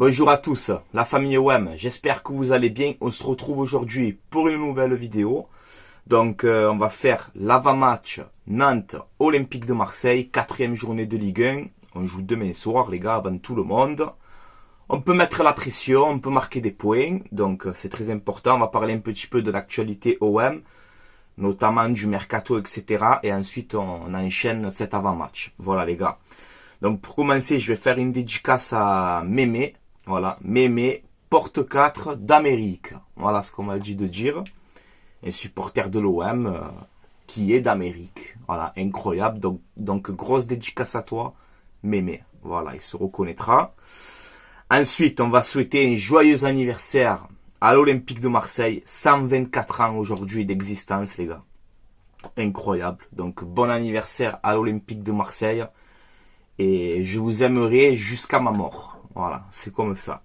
Bonjour à tous, la famille OM, j'espère que vous allez bien. On se retrouve aujourd'hui pour une nouvelle vidéo. Donc on va faire l'avant-match Nantes Olympique de Marseille, 4e journée de Ligue 1. On joue demain soir les gars, avant tout le monde. On peut mettre la pression, on peut marquer des points, donc c'est très important. On va parler un petit peu de l'actualité OM, notamment du mercato, etc. Et ensuite on enchaîne cet avant-match. Voilà les gars. Donc pour commencer, je vais faire une dédicace à Mémé. Voilà, Mémé, porte 4 d'Amérique. Voilà ce qu'on m'a dit de dire. Un supporter de l'OM qui est d'Amérique. Voilà, incroyable. Donc grosse dédicace à toi, Mémé. Voilà, il se reconnaîtra. Ensuite, on va souhaiter un joyeux anniversaire à l'Olympique de Marseille. 124 ans aujourd'hui d'existence, les gars. Incroyable. Donc bon anniversaire à l'Olympique de Marseille. Et je vous aimerai jusqu'à ma mort. Voilà, c'est comme ça.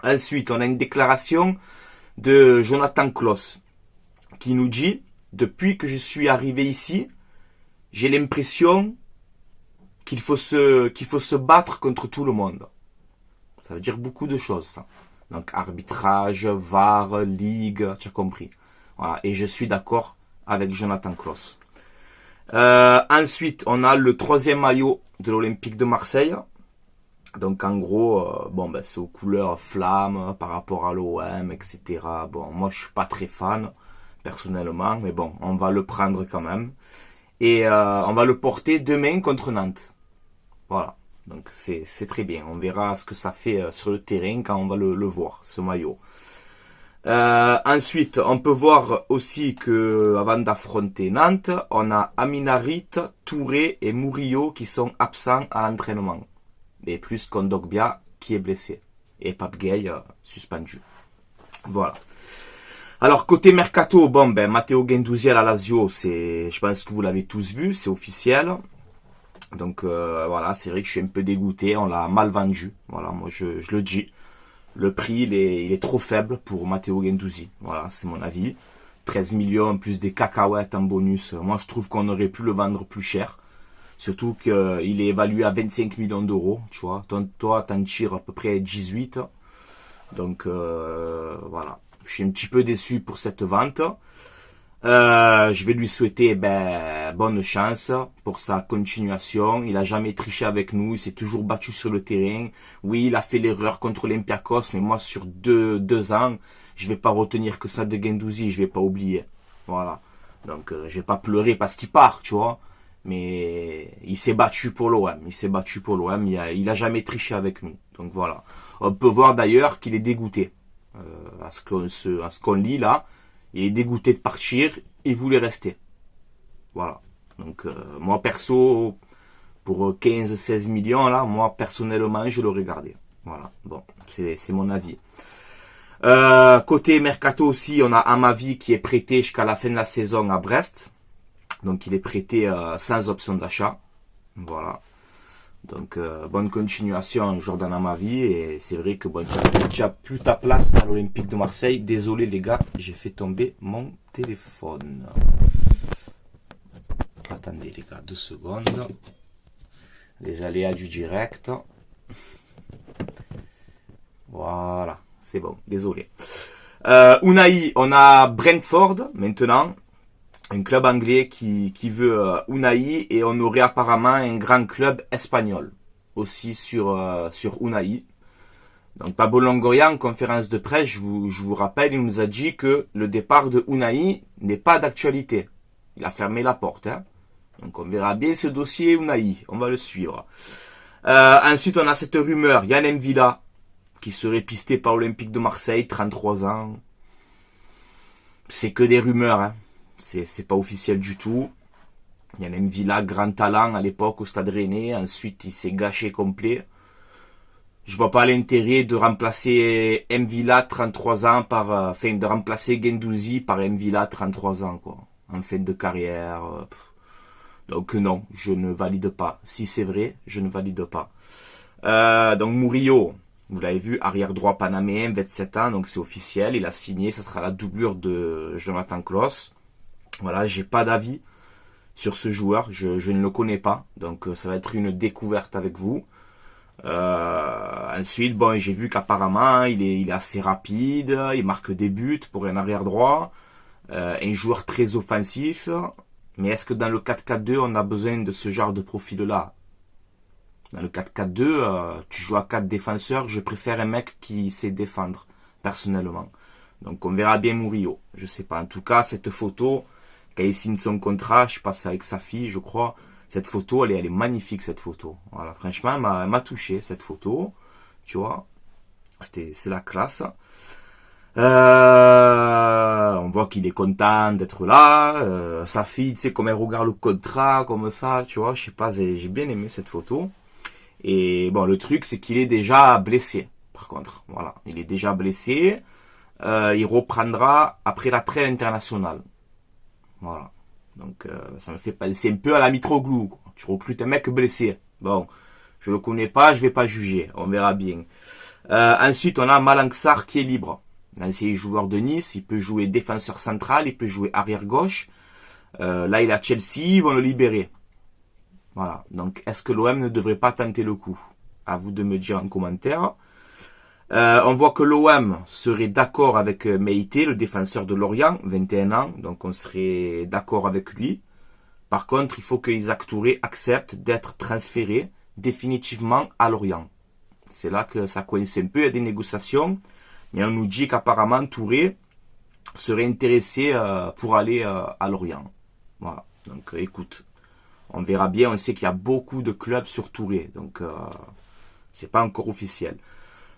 Ensuite, on a une déclaration de Jonathan Klaus qui nous dit « Depuis que je suis arrivé ici, j'ai l'impression qu'il faut se battre contre tout le monde. » Ça veut dire beaucoup de choses, ça. Donc, arbitrage, VAR, Ligue, tu as compris. Voilà, et je suis d'accord avec Jonathan Klaus. Ensuite, on a le 3e maillot de l'Olympique de Marseille. Donc en gros, c'est aux couleurs flammes par rapport à l'OM, etc. Bon, moi je suis pas très fan, personnellement, mais bon, on va le prendre quand même. Et on va le porter demain contre Nantes. Voilà, donc c'est très bien. On verra ce que ça fait sur le terrain quand on va le voir, ce maillot. Ensuite, on peut voir aussi que avant d'affronter Nantes, on a Aminarit, Touré et Murillo qui sont absents à l'entraînement. Et plus Kondogbia qui est blessé. Et Pape Gueye suspendu. Voilà. Alors côté mercato, Matteo Guendouzi à la Lazio, je pense que vous l'avez tous vu, c'est officiel. Donc voilà, c'est vrai que je suis un peu dégoûté, on l'a mal vendu. Voilà, moi je le dis. Le prix, il est trop faible pour Matteo Guendouzi. Voilà, c'est mon avis. 13 millions plus des cacahuètes en bonus. Moi, je trouve qu'on aurait pu le vendre plus cher. Surtout qu'il est évalué à 25 millions d'euros, tu vois. Toi, t'en tires à peu près 18. Donc, voilà. Je suis un petit peu déçu pour cette vente. Je vais lui souhaiter bonne chance pour sa continuation. Il a jamais triché avec nous, il s'est toujours battu sur le terrain. Oui, il a fait l'erreur contre l'Olympiakos, mais moi sur deux ans, je vais pas retenir que ça de Guendouzi, je vais pas oublier. Voilà. Donc je vais pas pleurer parce qu'il part, tu vois. Mais il s'est battu pour l'OM, il a jamais triché avec nous. Donc voilà. On peut voir d'ailleurs qu'il est dégoûté. À ce qu'on lit là. Il est dégoûté de partir, il voulait rester. Voilà. Donc, moi, perso, pour 15-16 millions, là, moi, personnellement, je l'aurais gardé. Voilà. Bon, c'est mon avis. Côté mercato aussi, on a Amavi qui est prêté jusqu'à la fin de la saison à Brest. Donc, il est prêté sans option d'achat. Voilà. Donc, bonne continuation, Jordan Amavi. Et c'est vrai que tu as plus ta place à l'Olympique de Marseille. Désolé les gars, j'ai fait tomber mon téléphone. Attendez les gars, 2 secondes. Les aléas du direct. Voilà, c'est bon, désolé. Unai, on a Brentford maintenant. Un club anglais qui veut Unai, et on aurait apparemment un grand club espagnol aussi sur Unai. Donc Pablo Longoria, en conférence de presse, je vous rappelle, il nous a dit que le départ de Unai n'est pas d'actualité. Il a fermé la porte. Hein. Donc on verra bien ce dossier Unai, on va le suivre. Ensuite on a cette rumeur, Yann M'Vila, qui serait pisté par l'Olympique de Marseille, 33 ans. C'est que des rumeurs, hein. C'est pas officiel du tout. Il y a même Villa, grand talent à l'époque au Stade Rennais. Ensuite, il s'est gâché complet. Je vois pas l'intérêt de remplacer M'Vila 33 ans de remplacer Guendouzi par M'Vila 33 ans, quoi. En fin de carrière. Donc non, je ne valide pas. Si c'est vrai, je ne valide pas. Donc Murillo, vous l'avez vu, arrière droit panaméen, 27 ans, donc c'est officiel. Il a signé, ça sera la doublure de Jonathan Klaus. Voilà, j'ai pas d'avis sur ce joueur, je ne le connais pas, donc ça va être une découverte avec vous. Ensuite, bon, j'ai vu qu'apparemment, il est assez rapide, il marque des buts pour un arrière droit, un joueur très offensif. Mais est-ce que dans le 4-4-2, on a besoin de ce genre de profil-là? Dans le 4-4-2, tu joues à 4 défenseurs, je préfère un mec qui sait défendre, personnellement. Donc on verra bien Murillo. Je sais pas. En tout cas, cette photo, quand il signe son contrat, je passe avec sa fille, je crois. Cette photo, elle est magnifique, cette photo. Voilà, franchement, elle m'a touché, cette photo. Tu vois, c'est la classe. On voit qu'il est content d'être là. Sa fille, tu sais, comme elle regarde le contrat, comme ça, tu vois, je sais pas, j'ai bien aimé cette photo. Et bon, le truc, c'est qu'il est déjà blessé, par contre. Voilà, il est déjà blessé. Il reprendra après la trêve internationale. Voilà. Donc, ça me fait penser un peu à la Mitroglou, quoi. Tu recrutes un mec blessé. Bon, je le connais pas, je vais pas juger. On verra bien. Ensuite, on a Malang Sarr qui est libre. L'ancien joueur de Nice, il peut jouer défenseur central, il peut jouer arrière gauche. Là, il est à Chelsea, ils vont le libérer. Voilà. Donc, est-ce que l'OM ne devrait pas tenter le coup? À vous de me dire en commentaire. On voit que l'OM serait d'accord avec Meïté, le défenseur de Lorient, 21 ans, donc on serait d'accord avec lui. Par contre, il faut que Isaac Touré accepte d'être transféré définitivement à Lorient. C'est là que ça coince un peu, il y a des négociations, mais on nous dit qu'apparemment Touré serait intéressé pour aller à Lorient. Voilà, donc écoute, on verra bien, on sait qu'il y a beaucoup de clubs sur Touré, donc c'est pas encore officiel.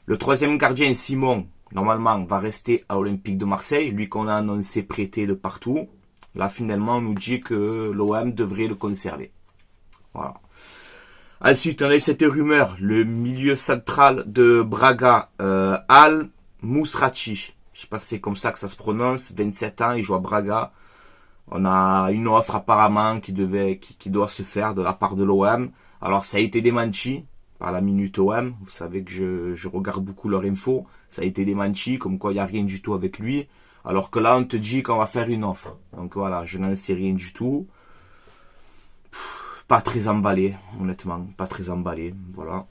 Le troisième gardien, Simon, normalement, va rester à l'Olympique de Marseille. Lui qu'on a annoncé prêté de partout. Là, finalement, on nous dit que l'OM devrait le conserver. Voilà. Ensuite, on a eu cette rumeur. Le milieu central de Braga, Al Mousrachi. Je sais pas si c'est comme ça que ça se prononce. 27 ans, il joue à Braga. On a une offre apparemment qui doit se faire de la part de l'OM. Alors, ça a été démenti par la Minute OM, vous savez que je regarde beaucoup leur info, ça a été démenti, comme quoi il n'y a rien du tout avec lui, alors que là on te dit qu'on va faire une offre. Donc voilà, je n'en sais rien du tout. Pas très emballé, honnêtement, pas très emballé, voilà.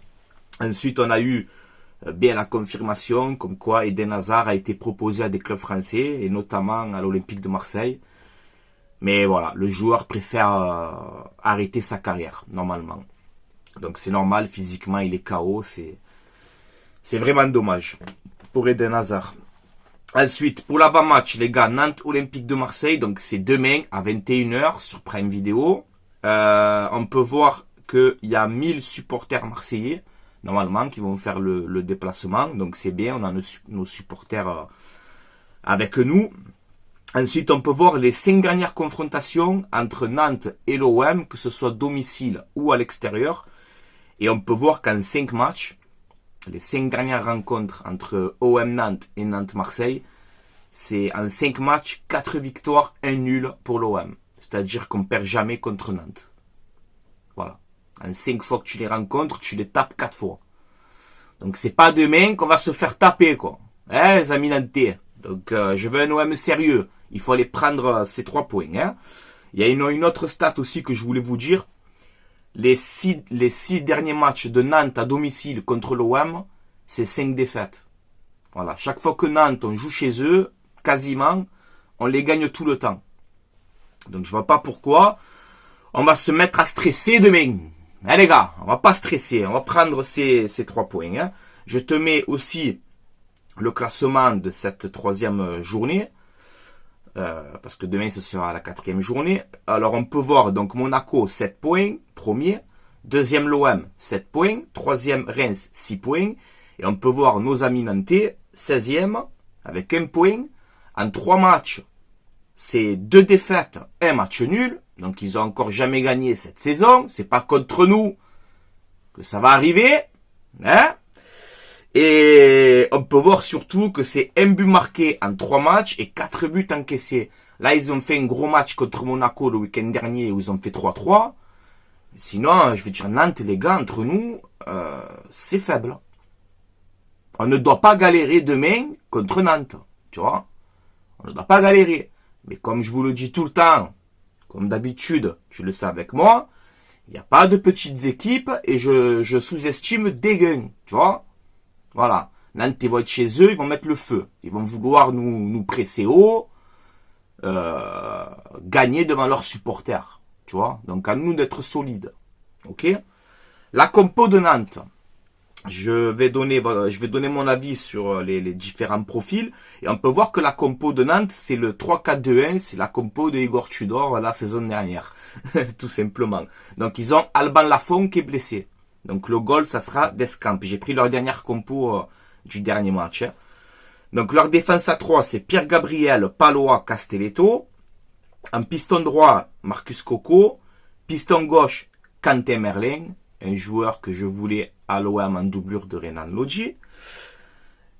Ensuite on a eu bien la confirmation, comme quoi Eden Hazard a été proposé à des clubs français, et notamment à l'Olympique de Marseille. Mais voilà, le joueur préfère arrêter sa carrière, normalement. Donc c'est normal, physiquement il est KO, c'est vraiment dommage pour Eden Hazard. Ensuite, pour l'avant-match, les gars, Nantes Olympique de Marseille, donc c'est demain à 21h sur Prime Video. On peut voir qu'il y a 1000 supporters marseillais, normalement, qui vont faire le déplacement. Donc c'est bien, on a nos supporters avec nous. Ensuite, on peut voir les 5 dernières confrontations entre Nantes et l'OM, que ce soit domicile ou à l'extérieur. Et on peut voir qu'en 5 matchs, les 5 dernières rencontres entre OM Nantes et Nantes Marseille, c'est en 5 matchs, 4 victoires, 1 nul pour l'OM. C'est-à-dire qu'on perd jamais contre Nantes. Voilà. En 5 fois que tu les rencontres, tu les tapes 4 fois. Donc c'est pas demain qu'on va se faire taper, quoi. Hein, les amis nantais. Donc je veux un OM sérieux. Il faut aller prendre ces 3 points. Hein. Il y a une autre stat aussi que je voulais vous dire. Les 6 derniers matchs de Nantes à domicile contre l'OM, c'est 5 défaites. Voilà. Chaque fois que Nantes, on joue chez eux, quasiment, on les gagne tout le temps. Donc je vois pas pourquoi on va se mettre à stresser demain. Hein, les gars, on va pas stresser. On va prendre ces 3 points. Hein. Je te mets aussi le classement de cette 3e journée. Parce que demain ce sera la 4e journée. Alors on peut voir donc Monaco 7 points, premier, deuxième l'OM 7 points, troisième Reims 6 points, et on peut voir nos amis nantais 16e avec 1 point. En 3 matchs, c'est 2 défaites, 1 match nul, donc ils ont encore jamais gagné cette saison. C'est pas contre nous que ça va arriver, hein. Et on peut voir surtout que c'est 1 but marqué en 3 matchs et 4 buts encaissés. Là, ils ont fait un gros match contre Monaco le week-end dernier où ils ont fait 3-3. Sinon, je veux dire, Nantes, les gars, entre nous, c'est faible. On ne doit pas galérer demain contre Nantes. Tu vois? On ne doit pas galérer. Mais comme je vous le dis tout le temps, comme d'habitude, tu le sais avec moi, Il n'y a pas de petites équipes et je sous-estime des gains, tu vois. Voilà. Nantes, ils vont être chez eux, ils vont mettre le feu. Ils vont vouloir nous presser haut, gagner devant leurs supporters, tu vois. Donc à nous d'être solides. Ok. La compo de Nantes. Je vais donner mon avis sur les différents profils. Et on peut voir que la compo de Nantes, c'est le 3-4-2-1. C'est la compo de Igor Tudor la saison dernière. Tout simplement. Donc ils ont Alban Lafont qui est blessé. Donc le goal, ça sera Descamps. J'ai pris leur dernière compo du dernier match. Hein. Donc leur défense à 3, c'est Pierre Gabriel, Palois, Castelletto. En piston droit, Marcus Coco. Piston gauche, Quentin Merlin. Un joueur que je voulais à l'OM en doublure de Renan Lodji.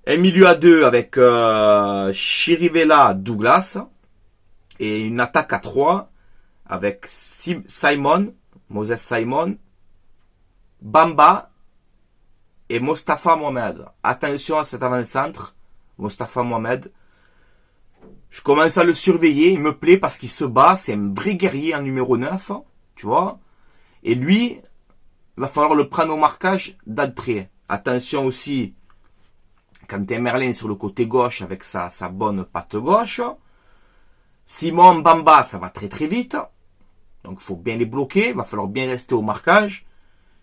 Un milieu à 2 avec Chirivella, Douglas. Et une attaque à 3 avec Moses Simon, Bamba et Mostafa Mohamed. Attention à cet avant-centre, Mostafa Mohamed. Je commence à le surveiller, il me plaît parce qu'il se bat, c'est un vrai guerrier en numéro 9, tu vois. Et lui, il va falloir le prendre au marquage d'entrée. Attention aussi, Quentin Merlin sur le côté gauche avec sa bonne patte gauche. Simon Bamba, ça va très très vite. Donc il faut bien les bloquer, il va falloir bien rester au marquage.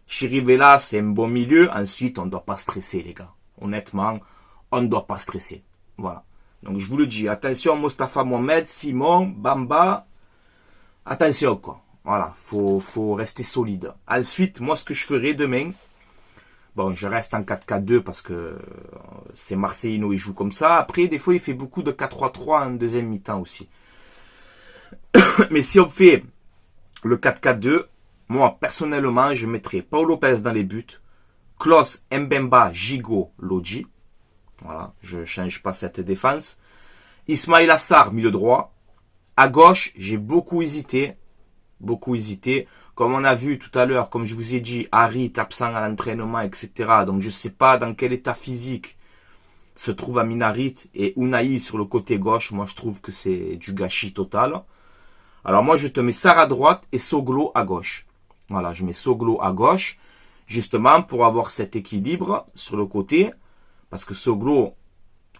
Chirivella, c'est un bon milieu. Ensuite, on ne doit pas stresser, les gars. Honnêtement, on ne doit pas stresser. Voilà. Donc je vous le dis, attention Mostafa Mohamed, Simon, Bamba. Attention quoi. Voilà, faut rester solide. Ensuite, moi ce que je ferai demain, bon, je reste en 4-4-2 parce que c'est Marcelino, il joue comme ça. Après, des fois, il fait beaucoup de 4-3-3 en deuxième mi-temps aussi. Mais si on fait le 4-4-2, moi, personnellement, je mettrai Paul Lopez dans les buts, Klaus, Mbemba, Gigot, Lodji. Voilà, je ne change pas cette défense. Ismail Assar, milieu droit. À gauche, j'ai beaucoup hésité. Comme on a vu tout à l'heure, comme je vous ai dit, Harit absent à l'entraînement, etc. Donc je ne sais pas dans quel état physique se trouve Amin Harit et Unai sur le côté gauche. Moi je trouve que c'est du gâchis total. Alors moi je te mets Sarr à droite et Soglo à gauche. Voilà, je mets Soglo à gauche, justement pour avoir cet équilibre sur le côté. Parce que Soglo,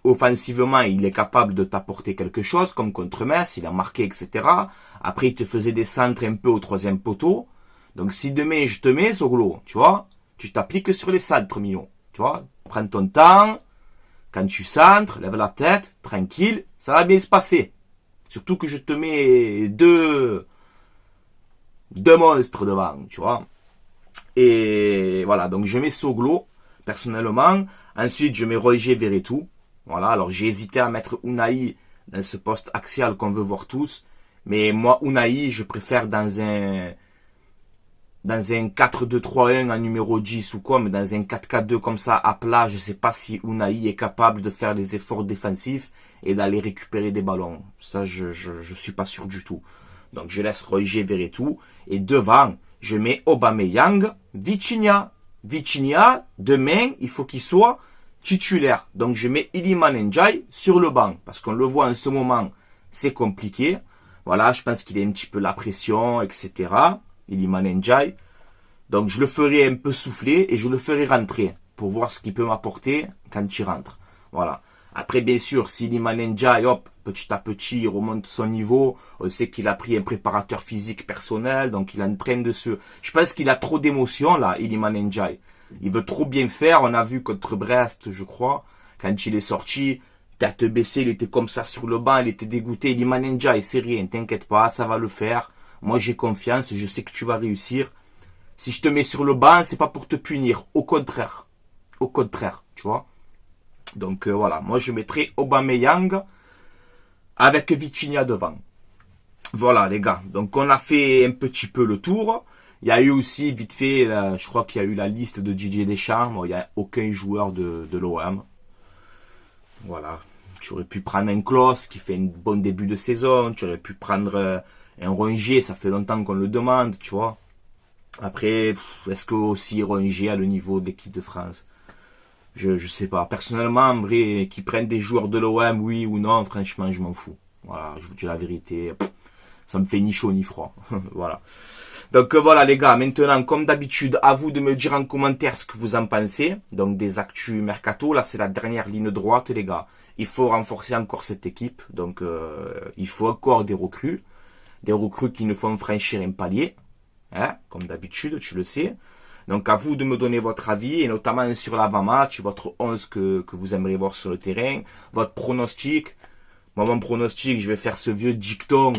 offensivement, il est capable de t'apporter quelque chose, comme contre Metz, il a marqué, etc. Après, il te faisait des centres un peu au troisième poteau. Donc, si demain, je te mets, Soglo, tu vois, tu t'appliques sur les centres, Mignon. Tu vois, prends ton temps. Quand tu centres, lève la tête, tranquille, ça va bien se passer. Surtout que je te mets deux monstres devant, tu vois. Et voilà, donc je mets Soglo, personnellement. Ensuite, je mets Roger Verretou. Voilà, alors j'ai hésité à mettre Unai dans ce poste axial qu'on veut voir tous. Mais moi, Unai, je préfère dans un 4-2-3-1 en numéro 10 ou quoi, mais dans un 4-4-2 comme ça, à plat, je ne sais pas si Unai est capable de faire des efforts défensifs et d'aller récupérer des ballons. Ça, je suis pas sûr du tout. Donc, je laisse Roger Verretou. Et devant, je mets Aubameyang, Vitinha. Vitinha, demain, il faut qu'il soit titulaire. Donc je mets Iliman Ndiaye sur le banc. Parce qu'on le voit en ce moment, c'est compliqué. Voilà, je pense qu'il a un petit peu la pression, etc. Iliman Ndiaye. Donc je le ferai un peu souffler et je le ferai rentrer. Pour voir ce qu'il peut m'apporter quand il rentre. Voilà. Après, bien sûr, si Iliman Ndiaye, hop, petit à petit, il remonte son niveau. On sait qu'il a pris un préparateur physique personnel. Donc il est en train de se... Je pense qu'il a trop d'émotions là, Iliman Ndiaye. Il veut trop bien faire. On a vu contre Brest, je crois, quand il est sorti, tête baissée, il était comme ça sur le banc, il était dégoûté. Iliman Ndiaye, c'est rien, t'inquiète pas, ça va le faire. Moi, j'ai confiance, je sais que tu vas réussir. Si je te mets sur le banc, c'est pas pour te punir. Au contraire, tu vois. Donc voilà, moi je mettrai Aubameyang avec Vitinha devant. Voilà les gars, donc on a fait un petit peu le tour. Il y a eu aussi, vite fait, je crois qu'il y a eu la liste de Didier Deschamps. Bon, il n'y a aucun joueur de l'OM. Voilà. Tu aurais pu prendre un Klose qui fait un bon début de saison. Tu aurais pu prendre un Rongier, ça fait longtemps qu'on le demande, tu vois. Après, est-ce que aussi Rongier a le niveau de l'équipe de France? Je sais pas. Personnellement, en vrai, qu'ils prennent des joueurs de l'OM, oui ou non, franchement, je m'en fous. Voilà, je vous dis la vérité. Ça me fait ni chaud ni froid. Voilà. Donc voilà les gars, maintenant comme d'habitude, à vous de me dire en commentaire ce que vous en pensez. Donc des actus mercato, là c'est la dernière ligne droite les gars. Il faut renforcer encore cette équipe, donc il faut encore des recrues qui nous font franchir un palier, hein, comme d'habitude, tu le sais. Donc à vous de me donner votre avis, et notamment sur l'avant-match, votre 11 que vous aimeriez voir sur le terrain, votre pronostic. Moi mon pronostic, je vais faire ce vieux dicton.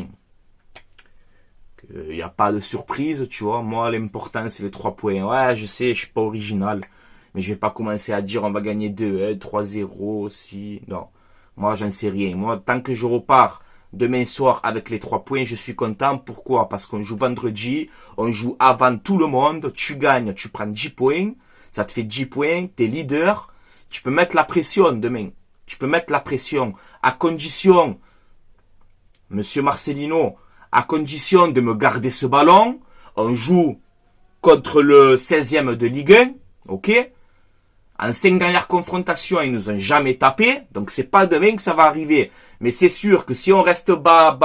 Il n'y a pas de surprise, tu vois. Moi, l'important, c'est les 3 points. Ouais, je sais, je suis pas original. Mais je vais pas commencer à dire on va gagner 2, 3-0, si. Non. Moi, j'en sais rien. Moi, tant que je repars demain soir avec les 3 points, je suis content. Pourquoi? Parce qu'on joue vendredi, on joue avant tout le monde. Tu gagnes, tu prends 10 points. Ça te fait 10 points, t'es leader. Tu peux mettre la pression demain. Tu peux mettre la pression. À condition, Monsieur Marcelino, à condition de me garder ce ballon, on joue contre le 16e de Ligue 1, ok? En 5 dernières confrontations, ils nous ont jamais tapé, donc c'est pas demain que ça va arriver. Mais c'est sûr que si on reste bas,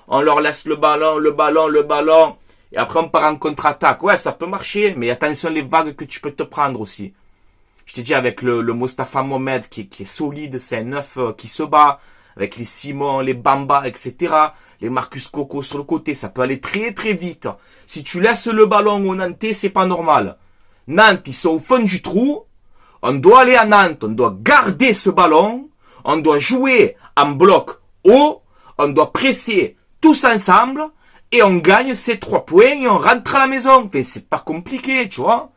on leur laisse le ballon, et après on part en contre-attaque, ouais, ça peut marcher, mais attention les vagues que tu peux te prendre aussi. Je t'ai dit avec le Mostafa Mohamed qui est solide, c'est un neuf qui se bat, avec les Simon, les Bamba, etc. Les Marcus Coco sur le côté, ça peut aller très très vite. Si tu laisses le ballon au Nantais, c'est pas normal. Nantes, ils sont au fond du trou. On doit aller à Nantes, on doit garder ce ballon. On doit jouer en bloc haut. On doit presser tous ensemble. Et on gagne ces 3 points et on rentre à la maison. Enfin, c'est pas compliqué, tu vois.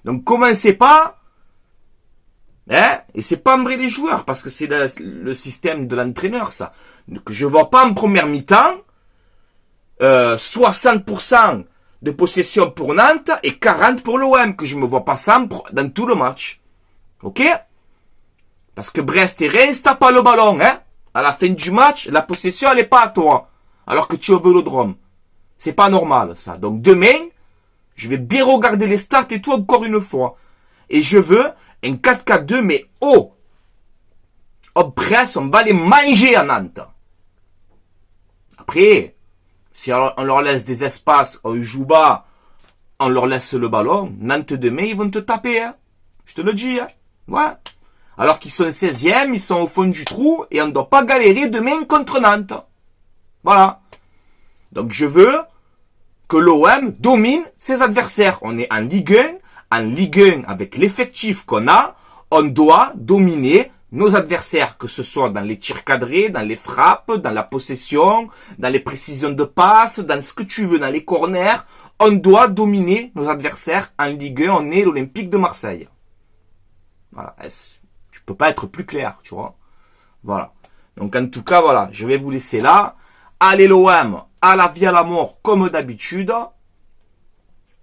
Donc commencez pas. Hein? Et c'est pas vrai les joueurs, parce que c'est le système de l'entraîneur, ça. Que je vois pas en première mi-temps, 60% de possession pour Nantes et 40% pour l'OM, que je me vois pas ça dans tout le match. Ok? Parce que Brest et Reims, t'as pas le ballon, hein? À la fin du match, la possession, elle est pas à toi. Alors que tu es au Vélodrome. C'est pas normal, ça. Donc demain, je vais bien regarder les stats et tout encore une fois. Et je veux un 4-4-2, mais haut. On presse, on va les manger à Nantes. Après, si on leur laisse des espaces, on joue bas, on leur laisse le ballon, Nantes demain, ils vont te taper. Hein. Je te le dis. Hein. Ouais. Alors qu'ils sont 16e, ils sont au fond du trou, et on ne doit pas galérer demain contre Nantes. Voilà. Donc je veux que l'OM domine ses adversaires. On est en Ligue 1. En Ligue 1, avec l'effectif qu'on a, on doit dominer nos adversaires, que ce soit dans les tirs cadrés, dans les frappes, dans la possession, dans les précisions de passe, dans ce que tu veux, dans les corners. On doit dominer nos adversaires. En Ligue 1, on est l'Olympique de Marseille. Voilà. Tu peux pas être plus clair, tu vois. Voilà. Donc en tout cas, voilà, je vais vous laisser là. Allez l'OM, à la vie à la mort, comme d'habitude.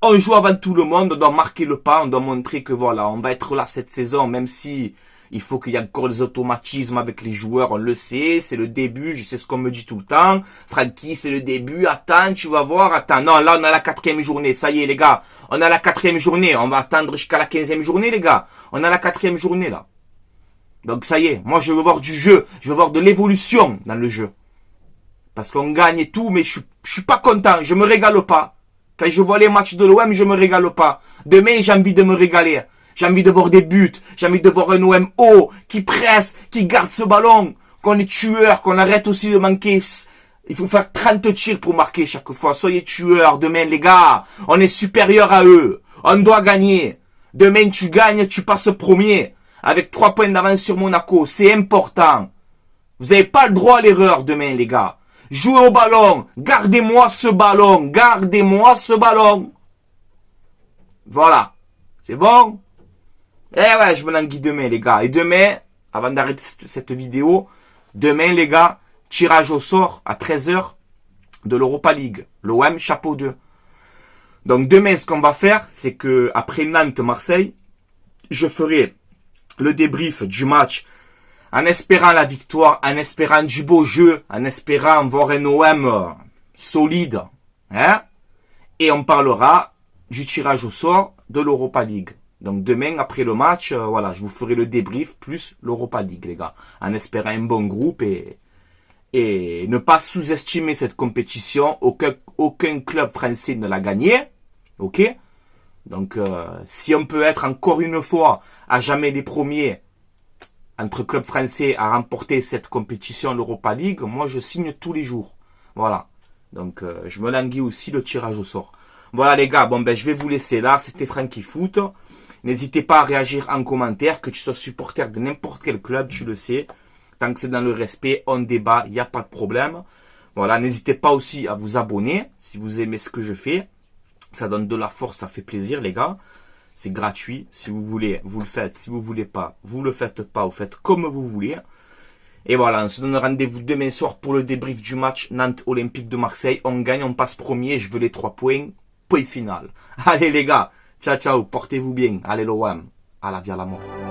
On joue avant tout le monde, on doit marquer le pas, on doit montrer que voilà, on va être là cette saison, même si il faut qu'il y ait encore des automatismes avec les joueurs, on le sait, c'est le début, je sais ce qu'on me dit tout le temps. Francky, c'est le début, attends, tu vas voir, attends. Non, là on a la 4e journée, ça y est les gars, on a la 4e journée, on va attendre jusqu'à la 15e journée les gars. On a la 4e journée là. Donc ça y est, moi je veux voir du jeu, je veux voir de l'évolution dans le jeu. Parce qu'on gagne et tout, mais je suis pas content, je me régale pas. Quand je vois les matchs de l'OM, je me régale pas. Demain, j'ai envie de me régaler. J'ai envie de voir des buts. J'ai envie de voir un OM haut, qui presse, qui garde ce ballon. Qu'on est tueur, qu'on arrête aussi de manquer. Il faut faire 30 tirs pour marquer chaque fois. Soyez tueurs demain, les gars. On est supérieur à eux. On doit gagner. Demain, tu gagnes, tu passes premier. Avec 3 points d'avance sur Monaco. C'est important. Vous n'avez pas le droit à l'erreur demain, les gars. Jouez au ballon. Gardez-moi ce ballon. Gardez-moi ce ballon. Voilà. C'est bon? Eh ouais, je me languis demain, les gars. Et demain, avant d'arrêter cette vidéo, demain, les gars, tirage au sort à 13h de l'Europa League. L'OM, chapeau 2. Donc demain, ce qu'on va faire, c'est que après Nantes-Marseille, je ferai le débrief du match en espérant la victoire, en espérant du beau jeu, en espérant voir un OM solide. Hein? Et on parlera du tirage au sort de l'Europa League. Donc demain, après le match, voilà, je vous ferai le débrief plus l'Europa League, les gars. En espérant un bon groupe et Et ne pas sous-estimer cette compétition. Aucun club français ne l'a gagné. Ok? Donc, si on peut être encore une fois à jamais les premiers entre clubs français à remporter cette compétition, l'Europa League, moi je signe tous les jours. Voilà. Donc, je me languis aussi le tirage au sort. Voilà les gars, bon ben je vais vous laisser là. C'était Franky Foot. N'hésitez pas à réagir en commentaire, que tu sois supporter de n'importe quel club, tu le sais. Tant que c'est dans le respect, on débat, il n'y a pas de problème. Voilà, n'hésitez pas aussi à vous abonner si vous aimez ce que je fais. Ça donne de la force, ça fait plaisir les gars. C'est gratuit. Si vous voulez, vous le faites. Si vous voulez pas, vous le faites pas. Vous faites comme vous voulez. Et voilà, on se donne rendez-vous demain soir pour le débrief du match Nantes Olympique de Marseille. On gagne, on passe premier. Je veux les 3 points. Point final. Allez les gars, ciao ciao, portez-vous bien. Allez l'OM, à la vie à la mort.